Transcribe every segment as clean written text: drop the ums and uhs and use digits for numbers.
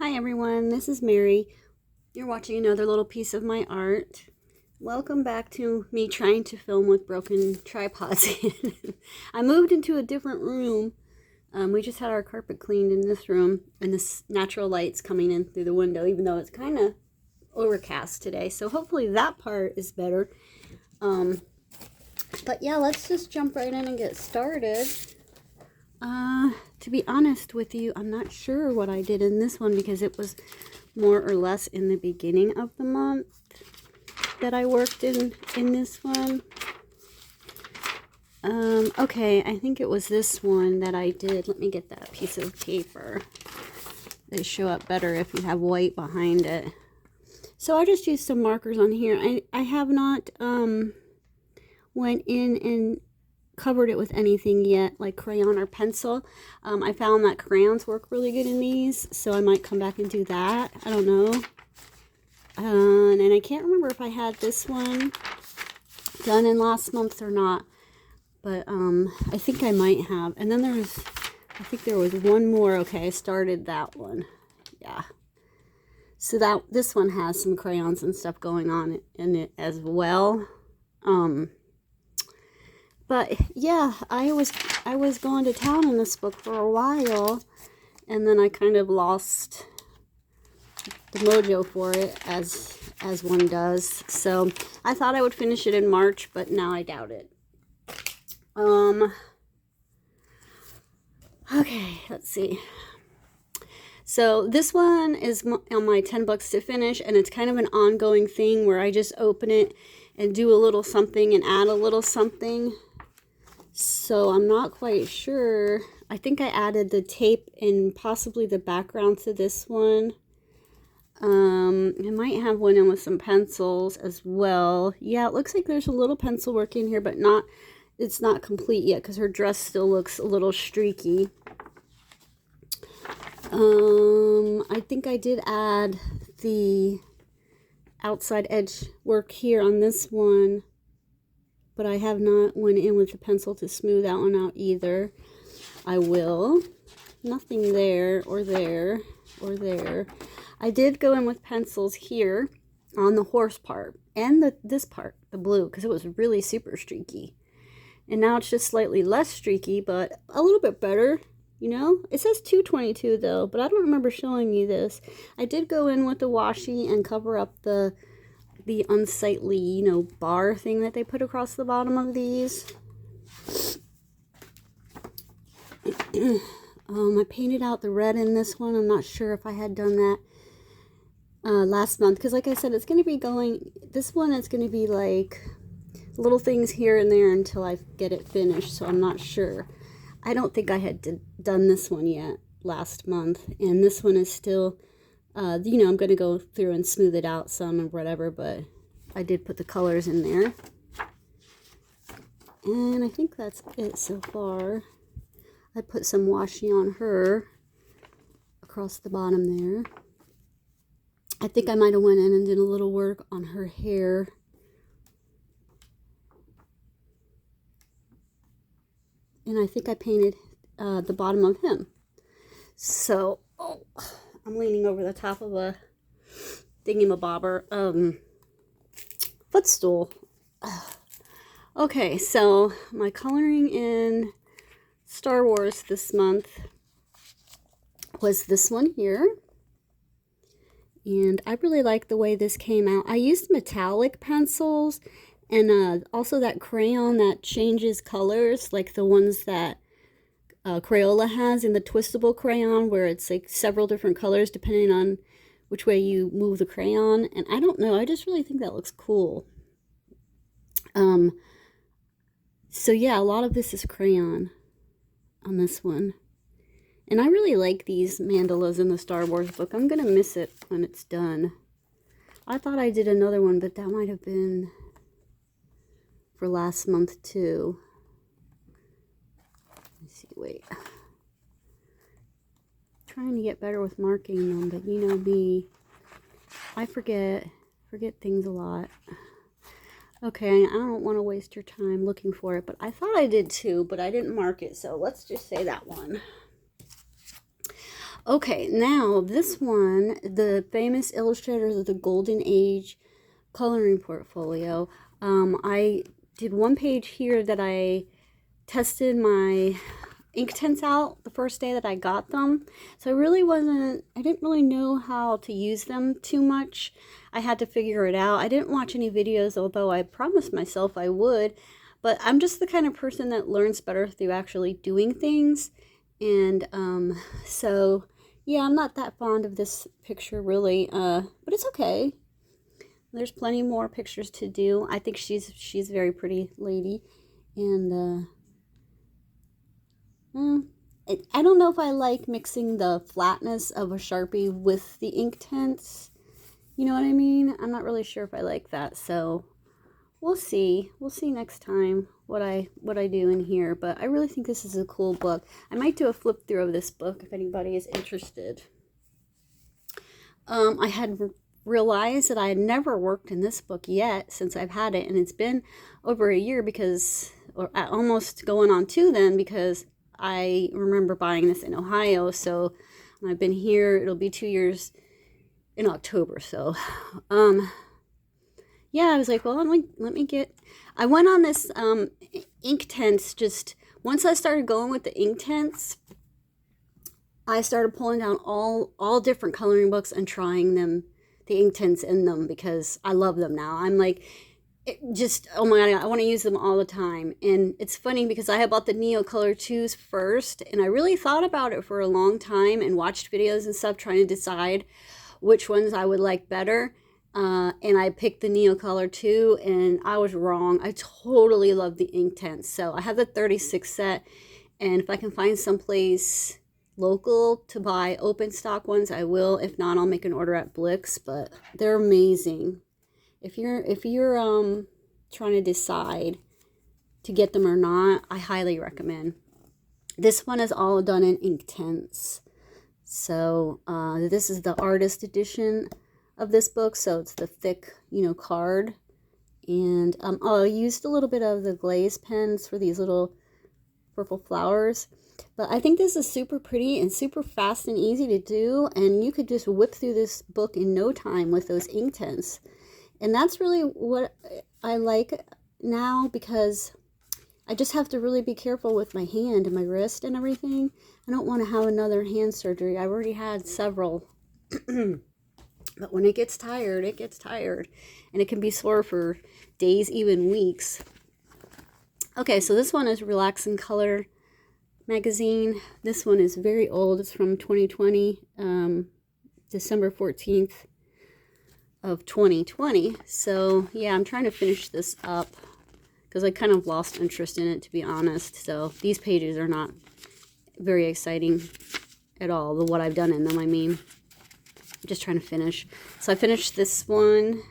Hi everyone, this is Mary. You're watching another little piece of my art. Welcome back to me trying to film with broken tripods. I moved into a different room. We just had our carpet cleaned in this room, and this natural light's coming in through the window, even though it's kind of overcast today. So hopefully that part is better. But yeah, let's just jump right in and get started. To be honest with you, I'm not sure what I did in this one because it was more or less in the beginning of the month that I worked in this one. Okay, I think it was this one that I did. Let me get that piece of paper. They show up better if you have white behind it. So I just used some markers on here. I have not went in and covered it with anything yet, like crayon or pencil. I found that crayons work really good in these, so I might come back and do that. I don't know. And I can't remember if I had this one done in last month or not, but I think I might have. And then I think there was one more. Okay, I started that one. Yeah. So this one has some crayons and stuff going on in it as well. But yeah, I was going to town in this book for a while, and then I kind of lost the mojo for it, as one does. So I thought I would finish it in March, but now I doubt it. Okay, let's see. So this one is on my 10 bucks to finish, and it's kind of an ongoing thing where I just open it and do a little something and add a little something. So I'm not quite sure. I think I added the tape and possibly the background to this one. I might have one in with some pencils as well. Yeah, it looks like there's a little pencil work in here, but it's not complete yet because her dress still looks a little streaky. I think I did add the outside edge work here on this one, but I have not went in with the pencil to smooth that one out either. I will. Nothing there or there or there. I did go in with pencils here on the horse part and this part, the blue, because it was really super streaky. And now it's just slightly less streaky, but a little bit better, you know? It says 222 though, but I don't remember showing you this. I did go in with the washi and cover up the unsightly, bar thing that they put across the bottom of these. I painted out the red in this one. I'm not sure if I had done that last month, because like I said, it's going to be this one is going to be like little things here and there until I get it finished, so I'm not sure. I don't think I had done this one yet last month, and this one is still I'm going to go through and smooth it out some or whatever, but I did put the colors in there. And I think that's it so far. I put some washi on her across the bottom there. I think I might have went in and did a little work on her hair. And I think I painted the bottom of him. So, I'm leaning over the top of a thingamabobber footstool. Okay, so my coloring in Star Wars this month was this one here. And I really like the way this came out. I used metallic pencils and also that crayon that changes colors, like the ones that Crayola has in the twistable crayon, where it's like several different colors depending on which way you move the crayon. And I don't know, I just really think that looks cool. So yeah, a lot of this is crayon on this one. And I really like these mandalas in the Star Wars book. I'm gonna miss it when it's done. I thought I did another one, but that might have been for last month too. Let's see, wait. Trying to get better with marking them, but you know me, I forget things a lot. Okay, I don't want to waste your time looking for it, but I thought I did too, but I didn't mark it, so let's just say that one. Okay, now this one, the famous illustrators of the Golden Age coloring portfolio. I did one page here that I tested my Inktense out the first day that I got them. So I didn't really know how to use them too much. I had to figure it out. I didn't watch any videos, although I promised myself I would. But I'm just the kind of person that learns better through actually doing things. And so, yeah, I'm not that fond of this picture really, but it's okay. There's plenty more pictures to do. I think she's a very pretty lady. And I don't know if I like mixing the flatness of a Sharpie with the Inktense. You know what I mean? I'm not really sure if I like that, so we'll see. We'll see next time what I do in here, but I really think this is a cool book. I might do a flip through of this book if anybody is interested. I had realized that I had never worked in this book yet since I've had it, and it's been over a year or almost going on 2 then, because I remember buying this in Ohio, so I've been here, it'll be 2 years in October, so, yeah, I was like, well, let me get, I went on this, Inktense, just, once I started going with the Inktense, I started pulling down all different coloring books and trying them, the Inktense in them, because I love them now. I'm like, oh my god, I want to use them all the time. And it's funny because I had bought the Neo Color 2s first, and I really thought about it for a long time and watched videos and stuff trying to decide which ones I would like better. And I picked the Neo Color 2, and I was wrong. I totally love the Inktense. So I have the 36 set, and if I can find someplace local to buy open stock ones, I will. If not, I'll make an order at Blix, but they're amazing. If you're trying to decide to get them or not, I highly recommend. This one is all done in Inktense. So this is the artist edition of this book, so it's the thick, card. And I used a little bit of the glaze pens for these little purple flowers. But I think this is super pretty and super fast and easy to do, and you could just whip through this book in no time with those Inktense. And that's really what I like now, because I just have to really be careful with my hand and my wrist and everything. I don't want to have another hand surgery. I've already had several. But when it gets tired, it gets tired. And it can be sore for days, even weeks. Okay, so this one is Relax in Color magazine. This one is very old. It's from 2020, December 14th. Of 2020. So yeah, I'm trying to finish this up because I kind of lost interest in it, to be honest. So these pages are not very exciting at all, what I've done in them, I mean. I'm just trying to finish. So I finished this one.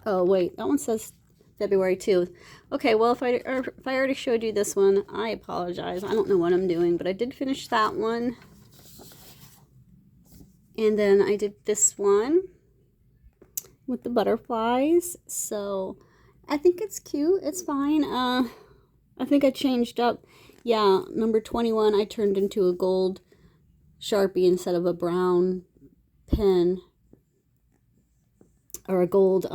Oh wait, that one says February 2nd. Okay, well, if I already showed you this one, I apologize. I don't know what I'm doing, but I did finish that one. And then I did this one with the butterflies. So I think it's cute. It's fine. I think I changed up. Yeah, number 21 I turned into a gold Sharpie instead of a brown pen, or a gold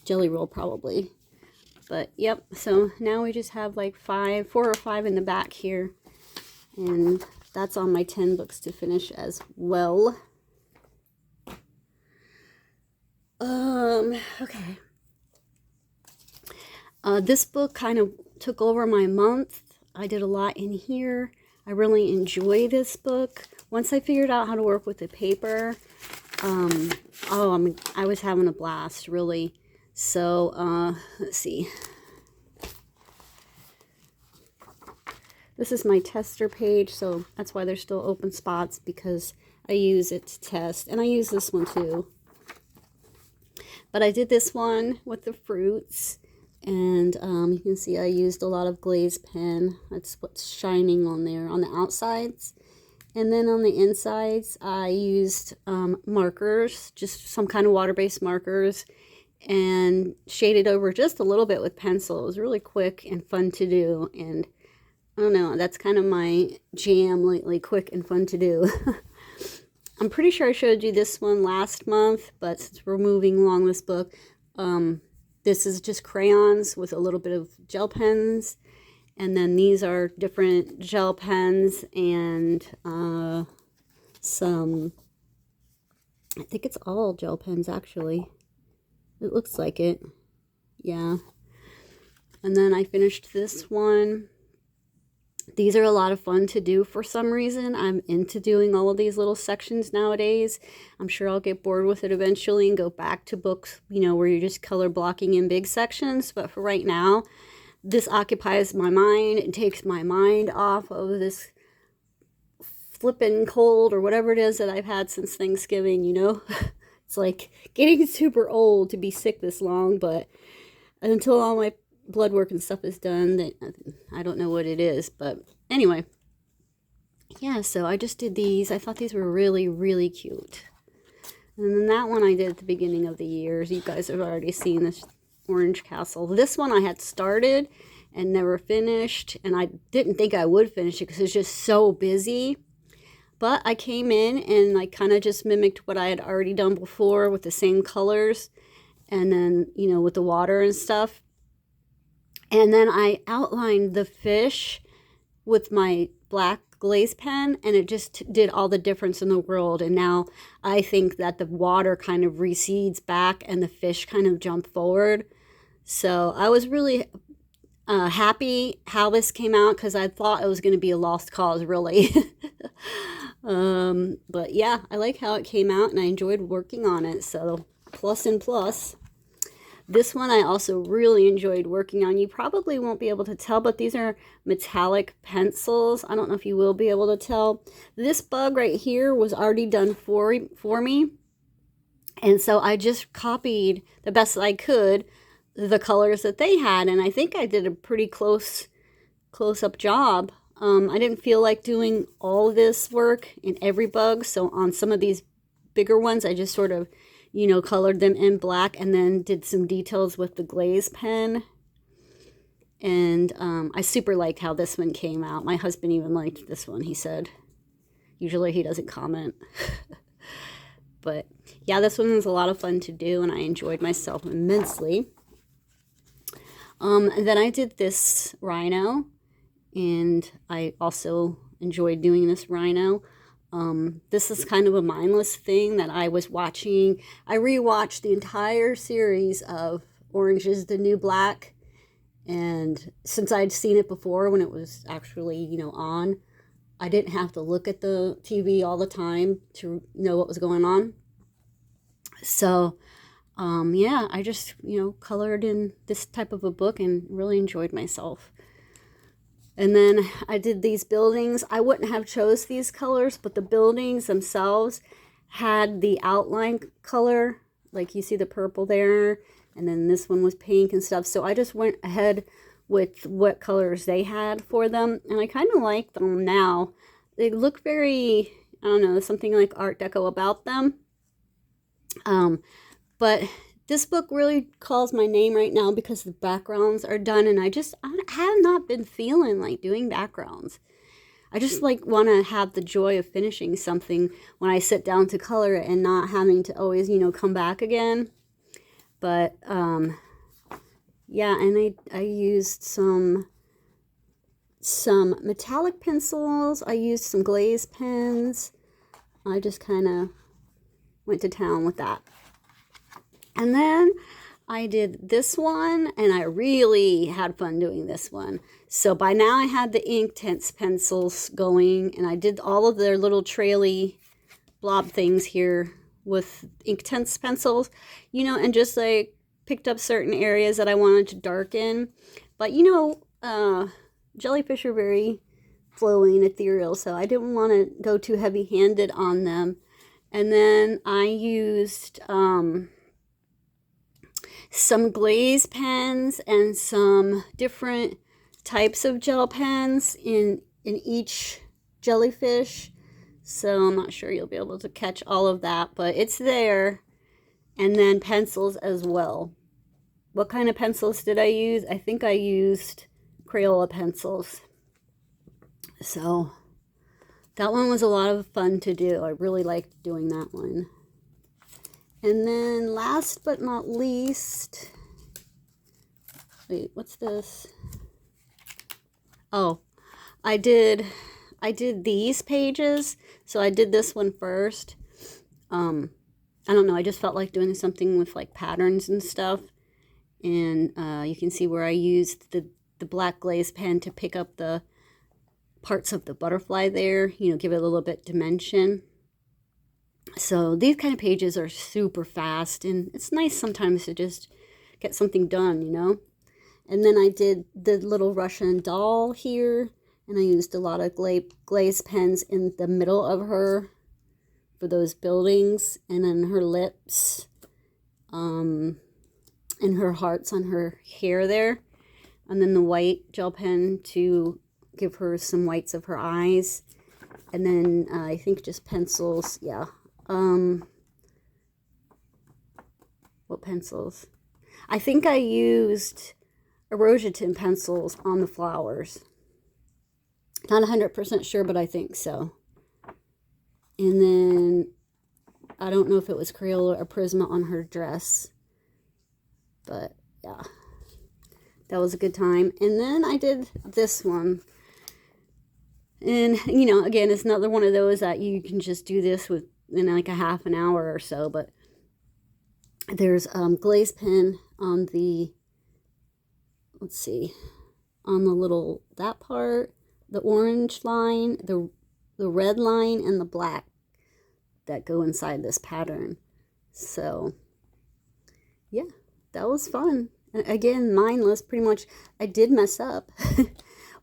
jelly roll probably. But yep, so now we just have like 4 or 5 in the back here, and that's on my 10 books to finish as well. Okay. This book kind of took over my month. I did a lot in here. I really enjoy this book. Once I figured out how to work with the paper, I was having a blast, really. So, let's see. This is my tester page, so that's why there's still open spots, because I use it to test. And I use this one too. But I did this one with the fruits, and you can see I used a lot of glaze pen. That's what's shining on there on the outsides. And then on the insides, I used markers, just some kind of water-based markers, and shaded over just a little bit with pencil. It was really quick and fun to do, and I don't know, that's kind of my jam lately, quick and fun to do. I'm pretty sure I showed you this one last month, but since we're moving along this book, this is just crayons with a little bit of gel pens. And then these are different gel pens and some, I think it's all gel pens actually. It looks like it. Yeah. And then I finished this one. These are a lot of fun to do for some reason. I'm into doing all of these little sections nowadays. I'm sure I'll get bored with it eventually and go back to books, you know, where you're just color blocking in big sections. But for right now, this occupies my mind. It takes my mind off of this flippin' cold or whatever it is that I've had since Thanksgiving, you know? It's like getting super old to be sick this long, but until all my blood work and stuff is done, I don't know what it is. But anyway, yeah, so I just did these. I thought these were really, really cute. And then that one I did at the beginning of the year. You guys have already seen this Orange Castle. This one I had started and never finished, and I didn't think I would finish it because it's just so busy. But I came in and I kind of just mimicked what I had already done before with the same colors, and then, you know, with the water and stuff. And then I outlined the fish with my black glaze pen, and it just did all the difference in the world. And now I think that the water kind of recedes back and the fish kind of jump forward. So I was really happy how this came out, because I thought it was going to be a lost cause, really. But yeah, I like how it came out, and I enjoyed working on it. So plus and plus. This one I also really enjoyed working on. You probably won't be able to tell, but these are metallic pencils. I don't know if you will be able to tell. This bug right here was already done for me. And so I just copied the best I could the colors that they had. And I think I did a pretty close-up job. I didn't feel like doing all this work in every bug. So on some of these bigger ones, I just sort of, you know, colored them in black and then did some details with the glaze pen. And I super like how this one came out. My husband even liked this one, he said. Usually he doesn't comment. But yeah, this one was a lot of fun to do, and I enjoyed myself immensely. And then I did this rhino, and I also enjoyed doing this rhino. This is kind of a mindless thing that I was watching. I rewatched the entire series of Orange is the New Black. And since I'd seen it before when it was actually, you know, on, I didn't have to look at the TV all the time to know what was going on. So, yeah, I just, you know, colored in this type of a book and really enjoyed myself. And then I did these buildings. I wouldn't have chose these colors, but the buildings themselves had the outline color. Like you see the purple there, and then this one was pink and stuff. So I just went ahead with what colors they had for them. And I kind of like them now. They look very, I don't know, something like Art Deco about them. But this book really calls my name right now because the backgrounds are done, and I have not been feeling like doing backgrounds. I just like want to have the joy of finishing something when I sit down to color it and not having to always, you know, come back again. But yeah, and I used some metallic pencils. I used some glaze pens. I just kind of went to town with that. And then I did this one, and I really had fun doing this one. So by now I had the Inktense pencils going, and I did all of their little traily blob things here with Inktense pencils, you know, and just like picked up certain areas that I wanted to darken. But, you know, jellyfish are very flowing, ethereal, so I didn't want to go too heavy-handed on them. And then I used some glaze pens and some different types of gel pens in each jellyfish. So I'm not sure you'll be able to catch all of that, but it's there. And then pencils as well. What kind of pencils did I use? I think I used Crayola pencils. So that one was a lot of fun to do. I really liked doing that one. And then last but not least, wait, what's this? Oh, I did these pages. So I did this one first. I don't know, I just felt like doing something with like patterns and stuff. And you can see where I used the black glaze pen to pick up the parts of the butterfly there, you know, give it a little bit dimension. So these kind of pages are super fast, and it's nice sometimes to just get something done, you know. And then I did the little Russian doll here, and I used a lot of glaze pens in the middle of her for those buildings, and then her lips, and her hearts on her hair there, and then the white gel pen to give her some whites of her eyes, and then I think just pencils, yeah. What pencils? I think I used erosion pencils on the flowers. Not 100% sure, but I think so. And then I don't know if it was Crayola or Prisma on her dress, but yeah, that was a good time. And then I did this one. And, you know, again, it's another one of those that you can just do this with in like a half an hour or so. But there's glaze pen on the, let's see, on the little, that part, the orange line, the red line, and the black that go inside this pattern. So, yeah, that was fun. And again, mindless, pretty much. I did mess up.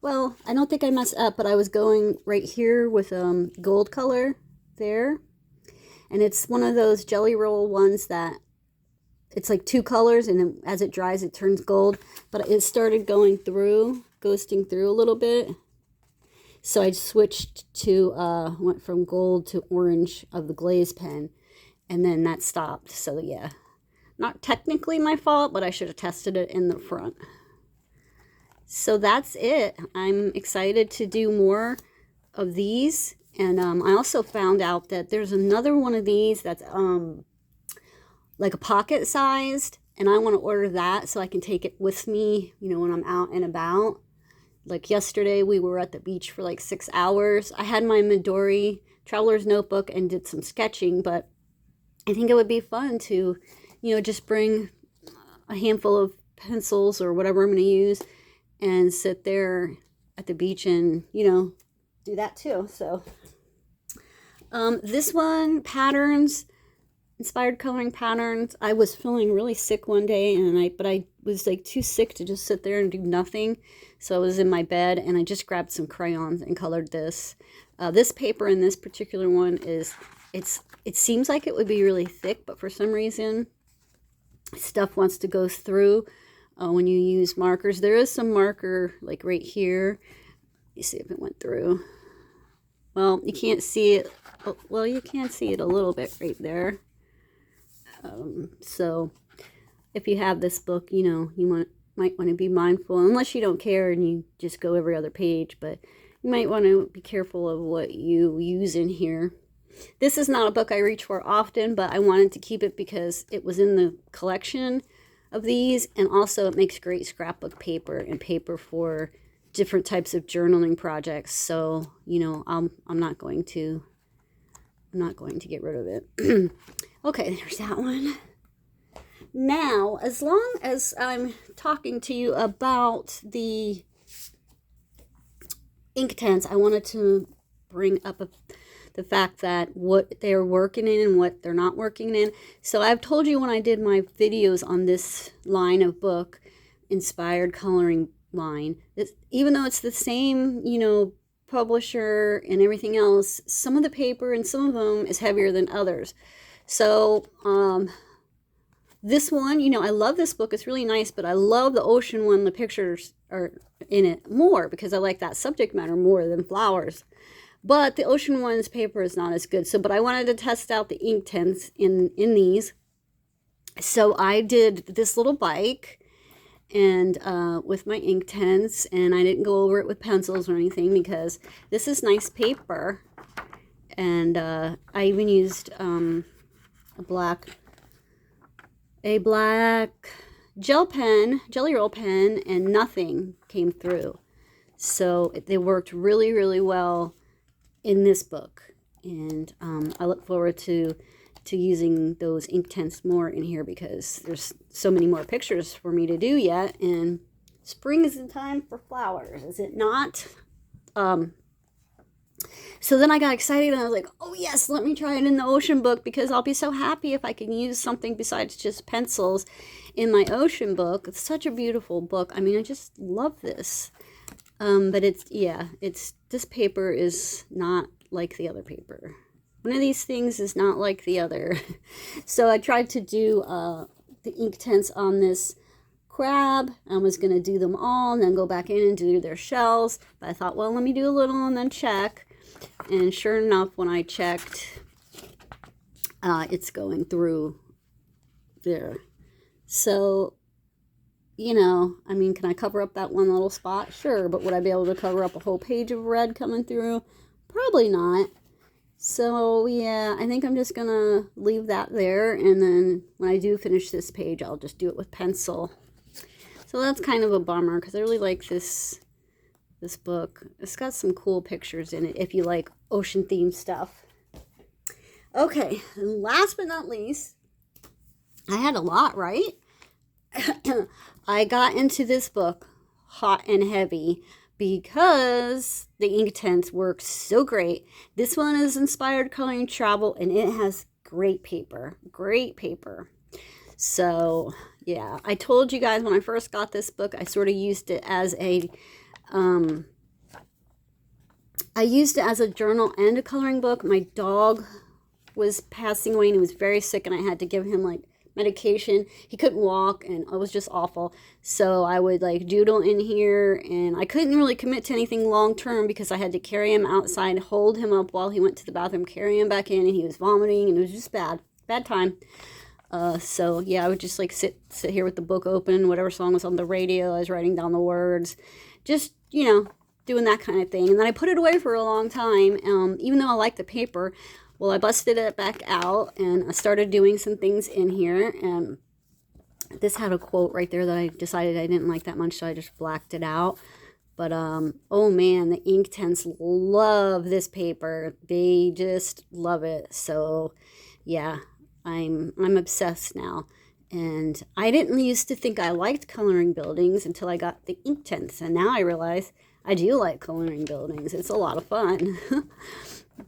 Well, I don't think I messed up, but I was going right here with gold color there. And it's one of those jelly roll ones that it's like two colors, and then as it dries, it turns gold. But it started going through, ghosting through a little bit. So I switched to, went from gold to orange of the glaze pen, and then that stopped. So yeah, not technically my fault, but I should have tested it in the front. So that's it. I'm excited to do more of these. And I also found out that there's another one of these that's like a pocket sized, and I want to order that so I can take it with me, you know, when I'm out and about. Like yesterday, we were at the beach for like 6 hours. I had my Midori traveler's notebook and did some sketching, but I think it would be fun to, you know, just bring a handful of pencils or whatever I'm going to use and sit there at the beach and, you know, do that too. So this one, patterns, inspired coloring patterns. I was feeling really sick one day, but I was like too sick to just sit there and do nothing. So I was in my bed and I just grabbed some crayons and colored this. This paper in this particular one it seems like it would be really thick, but for some reason stuff wants to go through when you use markers. There is some marker like right here. Let me see if it went through. Well, you can't see it. Oh, well, you can see it a little bit right there. So if you have this book, you know, you might want to be mindful, unless you don't care and you just go every other page, but you might want to be careful of what you use in here. This is not a book I reach for often, but I wanted to keep it because it was in the collection of these, and also it makes great scrapbook paper and paper for different types of journaling projects. So, you know, I'm not going to get rid of it. Okay, there's that one. Now, as long as I'm talking to you about the Inktense, I wanted to bring up the fact that what they're working in and what they're not working in. So I've told you when I did my videos on this line of book, inspired coloring line, even though it's the same, you know, publisher and everything else, some of the paper and some of them is heavier than others. So this one, you know, I love this book. It's really nice, but I love the ocean one. The pictures are in it more because I like that subject matter more than flowers. But the ocean one's paper is not as good. So, but I wanted to test out the Inktense in these. So I did this little bike, and with my Inktense, and I didn't go over it with pencils or anything because this is nice paper. And I even used a black jelly roll pen, and nothing came through. So they worked really, really well in this book. And I look forward to using those Inktense more in here because there's so many more pictures for me to do yet. And spring is in time for flowers, is it not? So then I got excited and I was like, oh yes, let me try it in the ocean book because I'll be so happy if I can use something besides just pencils in my ocean book. It's such a beautiful book. I mean, I just love this. But this paper is not like the other paper. One of these things is not like the other. So I tried to do the Inktense on this crab. I was going to do them all and then go back in and do their shells. But I thought, well, let me do a little and then check. And sure enough, when I checked, it's going through there. So, you know, I mean, can I cover up that one little spot? Sure, but would I be able to cover up a whole page of red coming through? Probably not. So, yeah, I think I'm just going to leave that there. And then when I do finish this page, I'll just do it with pencil. So that's kind of a bummer because I really like this book. It's got some cool pictures in it if you like ocean themed stuff. Okay, and last but not least, I had a lot, right? I got into this book hot and heavy because the Inktense works so great. This one is Inspired Coloring Travel, and it has great paper. Great paper. So, yeah, I told you guys when I first got this book, I sort of used it as a journal and a coloring book. My dog was passing away and he was very sick and I had to give him like medication. He couldn't walk and it was just awful. So I would like doodle in here and I couldn't really commit to anything long term because I had to carry him outside, hold him up while he went to the bathroom, carry him back in, and he was vomiting and it was just bad time. So yeah, I would just like sit here with the book open, whatever song was on the radio, I was writing down the words, just, you know, doing that kind of thing. And then I put it away for a long time, even though I like the paper. Well, I busted it back out and I started doing some things in here. And this had a quote right there that I decided I didn't like that much, so I just blacked it out. But, oh man, the Inktense love this paper. They just love it. So, yeah, I'm obsessed now. And I didn't used to think I liked coloring buildings until I got the Inktense. And now I realize I do like coloring buildings. It's a lot of fun.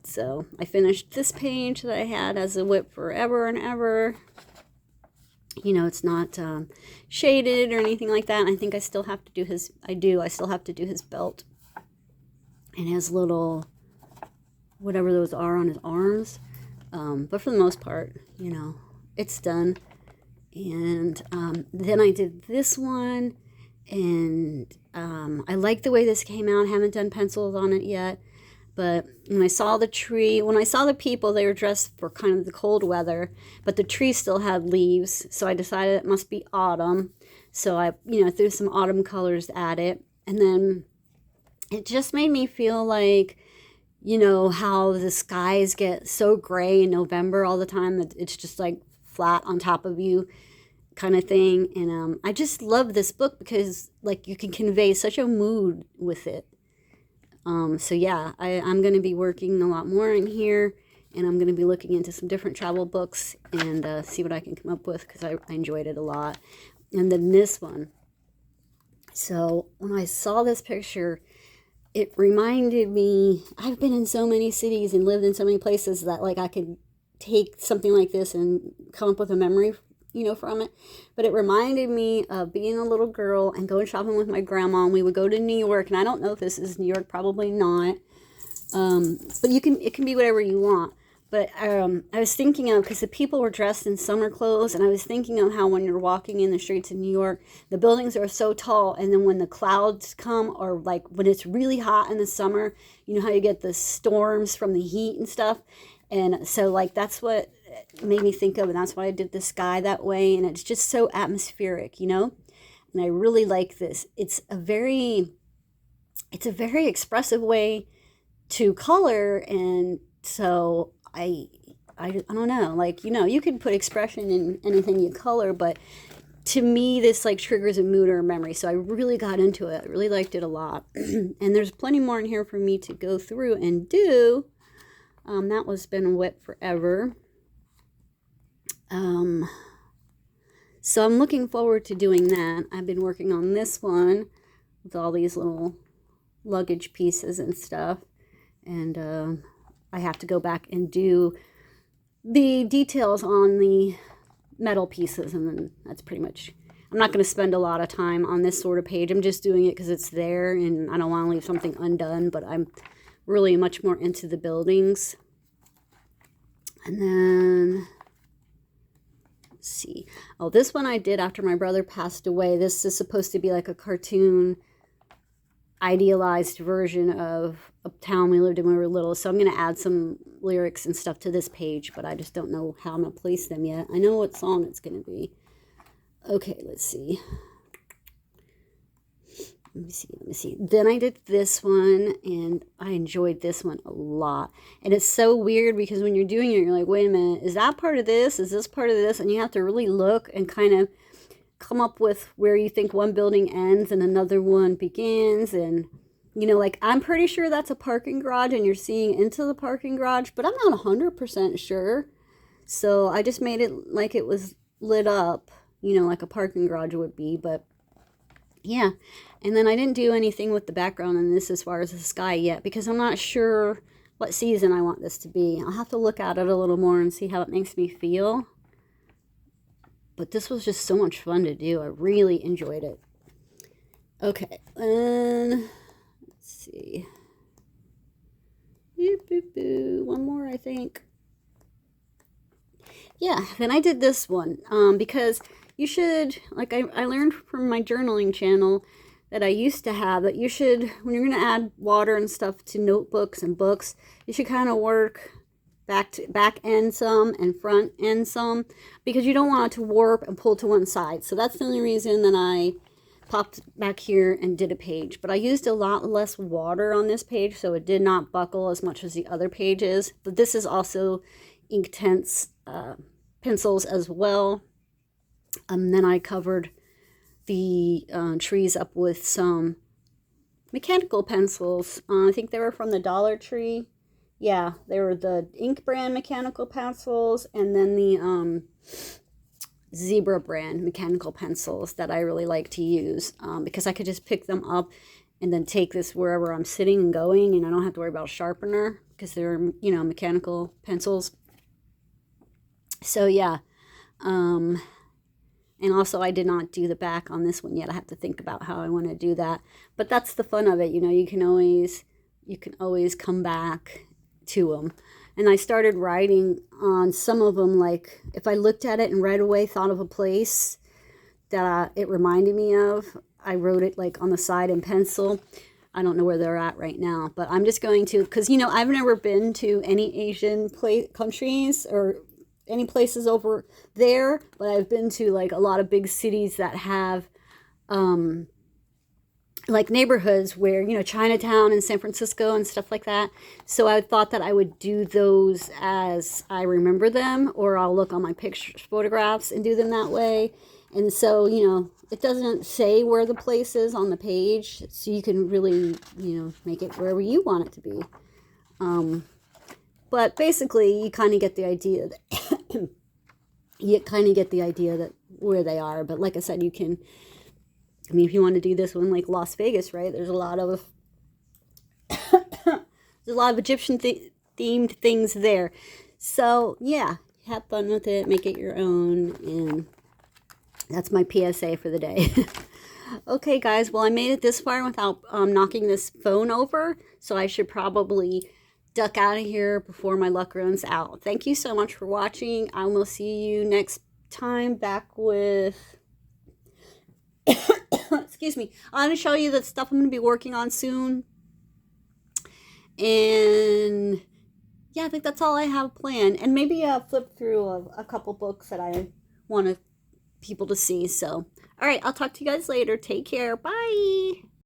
So I finished this page that I had as a whip forever and ever. You know, it's not shaded or anything like that. And I think I still have to do I still have to do his belt and his little, whatever those are on his arms. But for the most part, you know, it's done. And then I did this one, and I like the way this came out. I haven't done pencils on it yet, but when I saw the tree, when I saw the people, they were dressed for kind of the cold weather, but the tree still had leaves, so I decided it must be autumn. So I, you know, threw some autumn colors at it, and then it just made me feel like, you know, how the skies get so gray in November all the time that it's just like flat on top of you kind of thing. And I just love this book because like you can convey such a mood with it. So yeah, I'm going to be working a lot more in here, and I'm going to be looking into some different travel books and see what I can come up with because I enjoyed it a lot. And then this one. So when I saw this picture, it reminded me, I've been in so many cities and lived in so many places that like I could take something like this and come up with a memory, you know, from it. But it reminded me of being a little girl and going shopping with my grandma, and we would go to New York, and I don't know if this is New York, probably not. But it can be whatever you want. But I was thinking of, because the people were dressed in summer clothes, and I was thinking of how when you're walking in the streets of New York, the buildings are so tall, and then when the clouds come, or like when it's really hot in the summer, you know how you get the storms from the heat and stuff. And so like that's what it made me think of, and that's why I did the sky that way, and it's just so atmospheric, you know. And I really like this. It's a very expressive way to color. And so I don't know, like, you could put expression in anything you color, but to me, this like triggers a mood or a memory. So I really got into it. I really liked it a lot. And there's plenty more in here for me to go through and do. That was been wet forever. So I'm looking forward to doing that. I've been working on this one with all these little luggage pieces and stuff. And I have to go back and do the details on the metal pieces, and then that's pretty much. I'm not going to spend a lot of time on this sort of page. I'm just doing it because it's there and I don't want to leave something undone, but I'm really much more into the buildings. And then let's see. Oh, this one I did after my brother passed away. This is supposed to be like a cartoon idealized version of a town we lived in when we were little. So I'm going to add some lyrics and stuff to this page, but I just don't know how I'm going to place them yet. I know what song it's going to be. Okay, let's see. Let me see. Then I did this one, and I enjoyed this one a lot. And it's so weird because when you're doing it, you're like, wait a minute, is that part of this? Is this part of this? And you have to really look and kind of come up with where you think one building ends and another one begins. And, like, I'm pretty sure that's a parking garage and you're seeing into the parking garage, but I'm not 100% sure. So I just made it like it was lit up, like a parking garage would be, but yeah. And then I didn't do anything with the background in this as far as the sky yet, because I'm not sure what season I want this to be. I'll have to look at it a little more and see how it makes me feel. But this was just so much fun to do. I really enjoyed it. Okay, and let's see. One more, I think. Yeah, then I did this one because you should, like I learned from my journaling channel that I used to have, that you should, when you're going to add water and stuff to notebooks and books, you should kind of work back end some and front end some, because you don't want it to warp and pull to one side. So that's the only reason that I popped back here and did a page. But I used a lot less water on this page, so it did not buckle as much as the other pages. But this is also Inktense pencils as well. Then I covered the trees up with some mechanical pencils. I think they were from the Dollar Tree. Yeah, they were the Ink brand mechanical pencils, and then the Zebra brand mechanical pencils that I really like to use because I could just pick them up and then take this wherever I'm sitting and going, and I don't have to worry about a sharpener because they're, mechanical pencils. So yeah, and also I did not do the back on this one yet. I have to think about how I want to do that, but that's the fun of it. You can always come back to them. And I started writing on some of them, like if I looked at it and right away thought of a place that it reminded me of, I wrote it like on the side in pencil. I don't know where they're at right now, but I'm just going to, because I've never been to any Asian countries or any places over there, but I've been to like a lot of big cities that have like neighborhoods where, Chinatown and San Francisco and stuff like that. So I thought that I would do those as I remember them, or I'll look on my photographs and do them that way. And so, it doesn't say where the place is on the page, so you can really, make it wherever you want it to be. But basically, you kind of get the idea that where they are. But like I said, you can. If you want to do this one like Las Vegas, right? There's a lot of Egyptian themed things there. So yeah, have fun with it, make it your own, and that's my PSA for the day. Okay, guys. Well, I made it this far without knocking this phone over, so I should probably duck out of here before my luck runs out. Thank you so much for watching. I will see you next time back with. Excuse me. I'm going to show you the stuff I'm going to be working on soon. And yeah, I think that's all I have planned. And maybe I'll flip through a couple books that I want people to see. So, All right, I'll talk to you guys later. Take care. Bye.